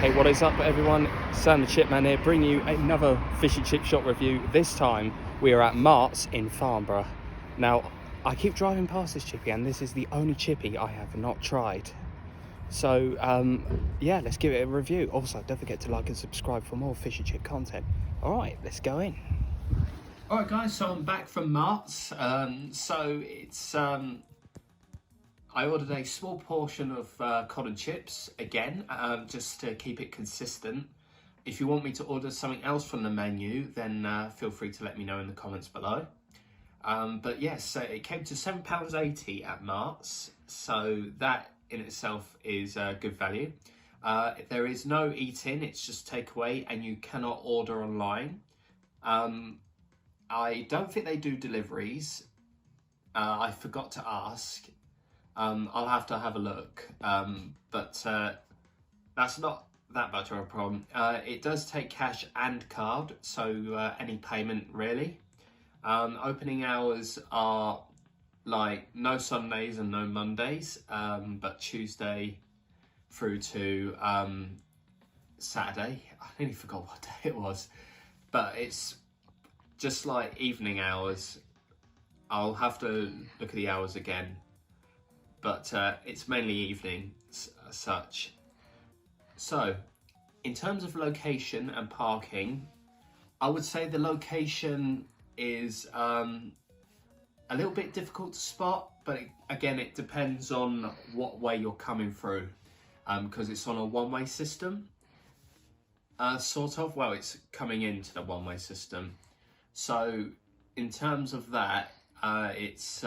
Hey, what is up everyone? Sam the Chipman here, bringing you another fish and chip shop review. This time we are at Marts in Farnborough. Now, I keep driving past this chippy and this is the only chippy I have not tried. So, yeah, let's give it a review. Also, don't forget to like and subscribe for more fish and chip content. Alright, let's go in. Alright guys, so I'm back from Marts. I ordered a small portion of cod and chips again, just to keep it consistent. If you want me to order something else from the menu, then feel free to let me know in the comments below. But yes, so it came to £7.80 at Marts, so that in itself is good value. There is no eat-in, it's just takeaway, and you cannot order online. I don't think they do deliveries. I forgot to ask. I'll have to have a look, but that's not that much of a problem. It does take cash and card, so any payment really. Opening hours are like no Sundays and no Mondays, but Tuesday through to Saturday. I nearly forgot what day it was, but it's just like evening hours. I'll have to look at the hours again. But it's mainly evenings as such. So, in terms of location and parking, I would say the location is a little bit difficult to spot, but again, it depends on what way you're coming through, because it's on a one-way system, sort of. Well, it's coming into the one-way system. So, in terms of that, it's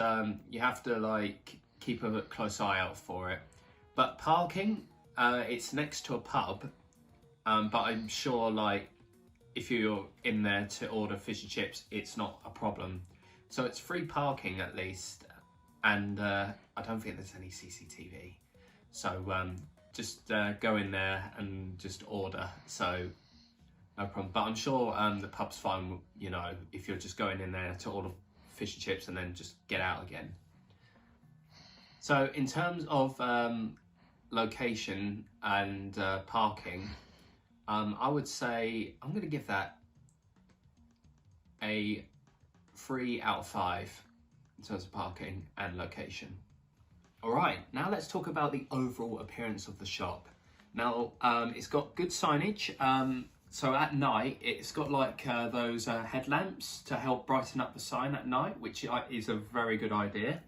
you have to like keep a close eye out for it. But parking, it's next to a pub, but I'm sure like if you're in there to order fish and chips, it's not a problem. So it's free parking at least, and I don't think there's any CCTV. So just go in there and just order, so no problem. But I'm sure the pub's fine, you know, if you're just going in there to order fish and chips and then just get out again. So in terms of location and parking, I would say I'm going to give that a 3 out of 5 in terms of parking and location. All right, now let's talk about the overall appearance of the shop. Now, it's got good signage. So at night, it's got like those headlamps to help brighten up the sign at night, which is a very good idea.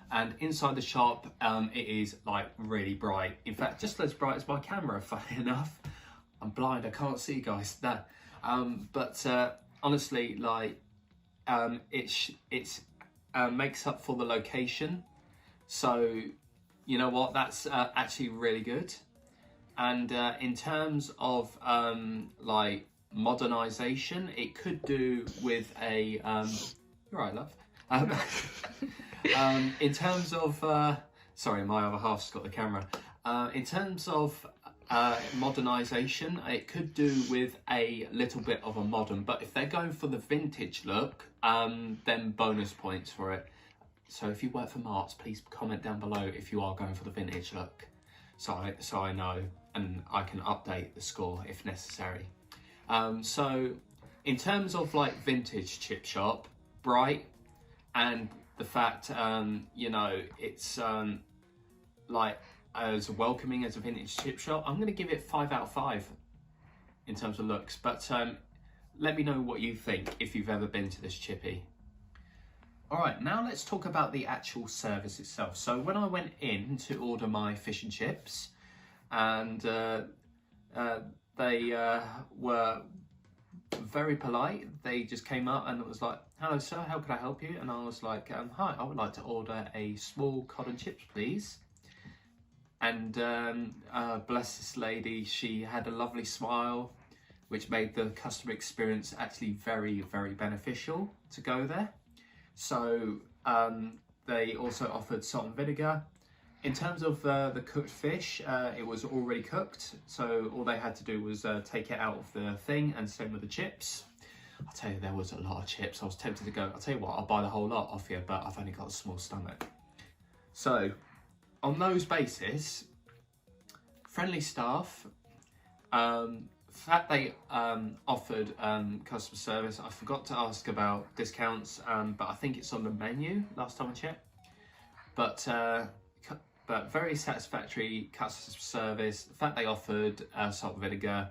And inside the shop, it is like really bright. In fact, just as bright as my camera, funny enough. I'm blind, I can't see, guys. No. But honestly, like, it makes up for the location. So, you know what, that's actually really good. And in terms of like modernization, it could do with a, you're right, love. In terms of, sorry, my other half's got the camera. In terms of modernisation, it could do with a little bit of a modern, but if they're going for the vintage look, then bonus points for it. So if you work for Marts, please comment down below if you are going for the vintage look, so I know and I can update the score if necessary. So in terms of like vintage chip shop, bright, and the fact, you know, it's like as welcoming as a vintage chip shop, I'm going to give it 5 out of 5 in terms of looks. But let me know what you think if you've ever been to this chippy. All right, now let's talk about the actual service itself. So when I went in to order my fish and chips, and they were very polite. They just came up and it was like, "Hello sir, how can I help you?" And I was like, "Hi, I would like to order a small cod and chips, please." And bless this lady, she had a lovely smile, which made the customer experience actually very, very beneficial to go there. So they also offered salt and vinegar. In terms of the cooked fish, it was already cooked, so all they had to do was take it out of the thing, and same with the chips. I'll tell you, there was a lot of chips. I was tempted to go, I'll tell you what, I'll buy the whole lot off you, but I've only got a small stomach. So on those bases, friendly staff, Fact they offered customer service. I forgot to ask about discounts, but I think it's on the menu last time I checked. But very satisfactory customer service. The fact they offered salt and vinegar,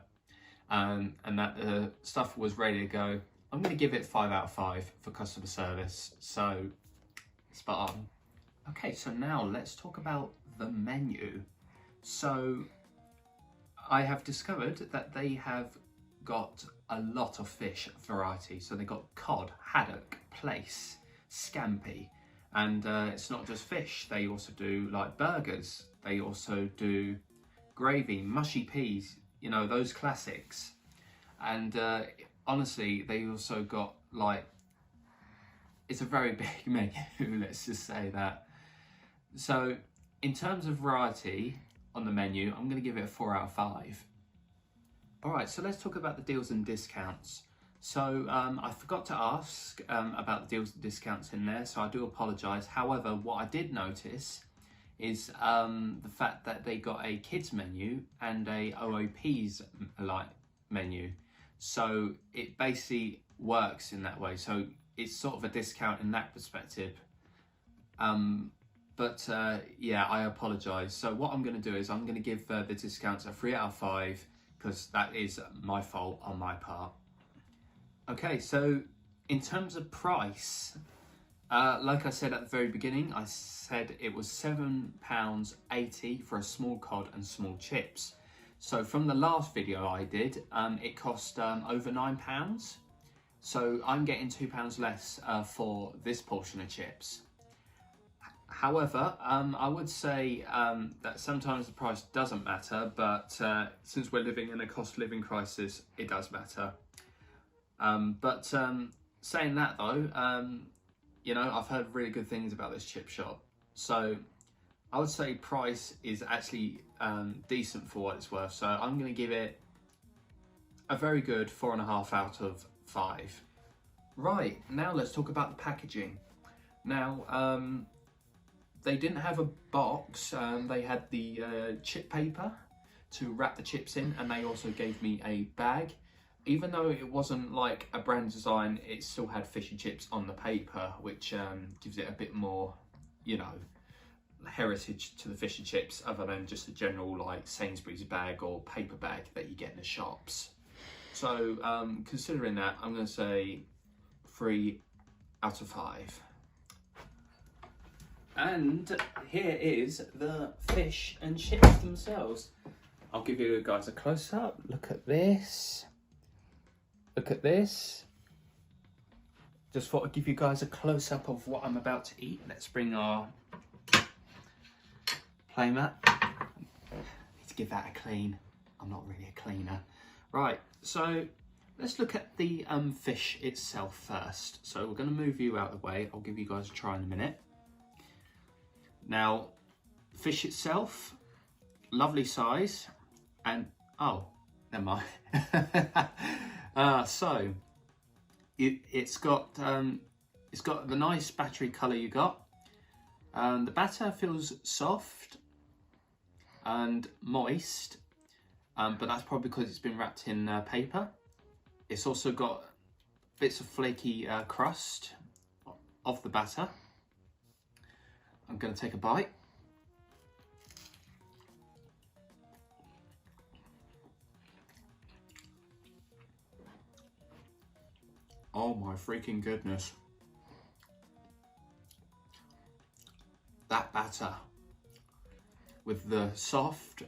and that the stuff was ready to go. I'm going to give it 5 out of 5 for customer service. So spot on. Okay, so now let's talk about the menu. So I have discovered that they have got a lot of fish variety. So they got cod, haddock, plaice, scampi, and it's not just fish. They also do like burgers. They also do gravy, mushy peas, you know, those classics. And honestly, they also got like, it's a very big menu, let's just say that. So in terms of variety on the menu, I'm going to give it a 4 out of 5. All right, so let's talk about the deals and discounts. So I forgot to ask about the deals and discounts in there, so I do apologise. However, what I did notice is the fact that they got a kids menu and a OOPs like menu. So it basically works in that way. So it's sort of a discount in that perspective. Yeah, I apologise. So what I'm going to do is I'm going to give the discounts a 3 out of 5 because that is my fault on my part. Okay, so in terms of price, like I said at the very beginning, I said it was £7.80 for a small cod and small chips. So from the last video I did, it cost over £9. So I'm getting £2 less for this portion of chips. However, I would say that sometimes the price doesn't matter, but since we're living in a cost of living crisis, it does matter. Saying that though, you know, I've heard really good things about this chip shop. So I would say price is actually decent for what it's worth. So I'm going to give it a very good 4.5 out of 5. Right, now let's talk about the packaging. Now, they didn't have a box, they had the chip paper to wrap the chips in, and they also gave me a bag. Even though it wasn't like a brand design, it still had fish and chips on the paper, which gives it a bit more, you know, heritage to the fish and chips, other than just a general like Sainsbury's bag or paper bag that you get in the shops. So considering that, I'm going to say 3 out of 5. And here is the fish and chips themselves. I'll give you guys a close-up. Look at this. Look at this. Just thought I'd give you guys a close-up of what I'm about to eat. Let's bring our play mat. Need to give that a clean. I'm not really a cleaner. Right, so let's look at the fish itself first. So we're going to move you out of the way. I'll give you guys a try in a minute. Now, fish itself, lovely size, and oh, never mind. So it's got the nice battery colour you got. The batter feels soft and moist, but that's probably because it's been wrapped in paper. It's also got bits of flaky crust of the batter. I'm going to take a bite. Oh my freaking goodness. That batter with the soft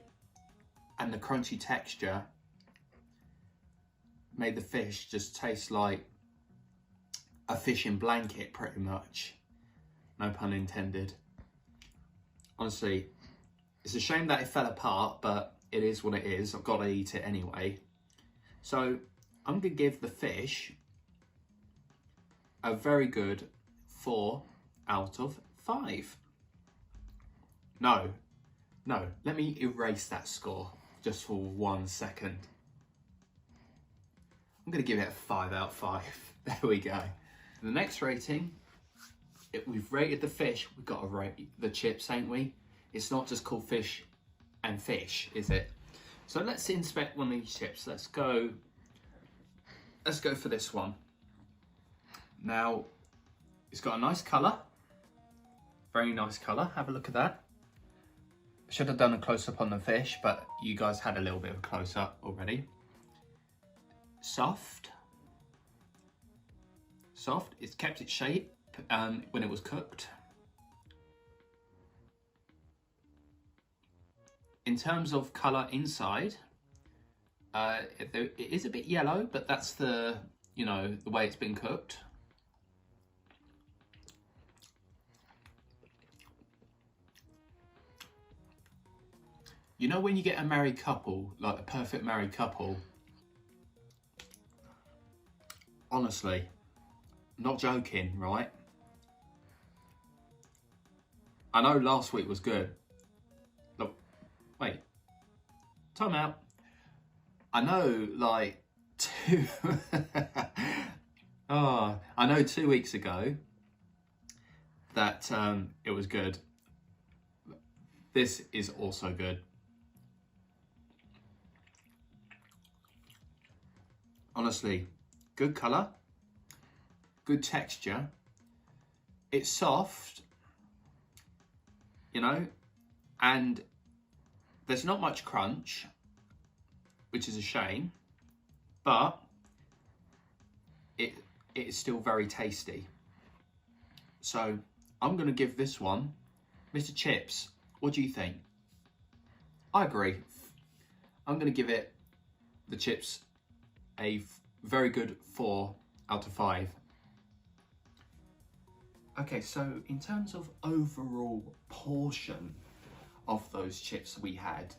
and the crunchy texture made the fish just taste like a fishing blanket pretty much. No pun intended. Honestly, it's a shame that it fell apart, but it is what it is. I've got to eat it anyway. So I'm going to give the fish a very good 4 out of 5. No, let me erase that score just for 1 second. I'm going to give it a 5 out of 5. There we go. The next rating, we've rated the fish, we've got to rate the chips, ain't we? It's not just called fish and fish, is it? So let's inspect one of these chips. Let's go for this one. Now, it's got a nice colour, very nice colour. Have a look at that. Should have done a close-up on the fish, but you guys had a little bit of a close-up already. Soft. It's kept its shape when it was cooked. In terms of colour inside, it is a bit yellow, but that's the way it's been cooked. You know when you get a married couple, like a perfect married couple, honestly, not joking, right? I know last week was good. Look, wait, time out. I know like I know 2 weeks ago that it was good. This is also good. Honestly, good colour, good texture. It's soft, and there's not much crunch, which is a shame, but it is still very tasty. So I'm going to give this one, Mr. Chips, what do you think? I agree. I'm going to give it, the chips, a very good 4 out of 5. Okay, so in terms of overall portion of those chips we had,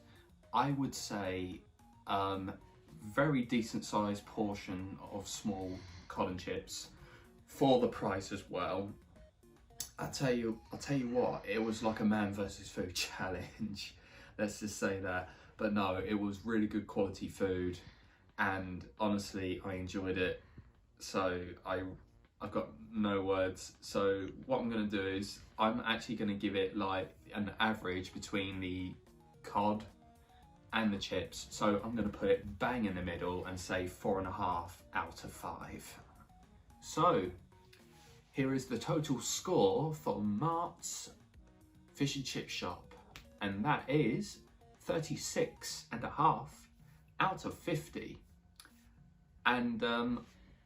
I would say very decent sized portion of small cod and chips for the price as well. I'll tell you what, it was like a man versus food challenge. Let's just say that. But no, it was really good quality food. And honestly, I enjoyed it. So I've got no words. So what I'm going to do is I'm actually going to give it like an average between the cod and the chips. So I'm going to put it bang in the middle and say 4.5 out of 5. So here is the total score for Marts Fish and Chip Shop. And that is 36.5 out of 50. And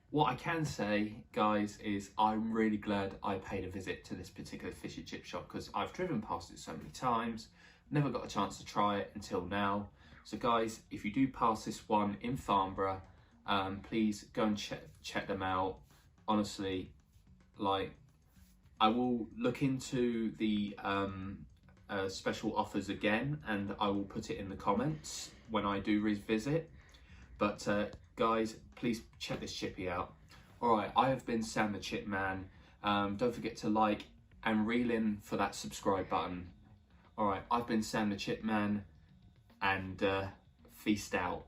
what I can say, guys, is I'm really glad I paid a visit to this particular fish and chip shop, because I've driven past it so many times, never got a chance to try it until now. So guys, if you do pass this one in Farnborough, please go and check them out. Honestly, like, I will look into the special offers again, and I will put it in the comments when I do revisit. But guys, please check this chippy out. Alright, I have been Sam the Chip Man. Don't forget to like and reel in for that subscribe button. Alright, I've been Sam the Chip Man, and feast out.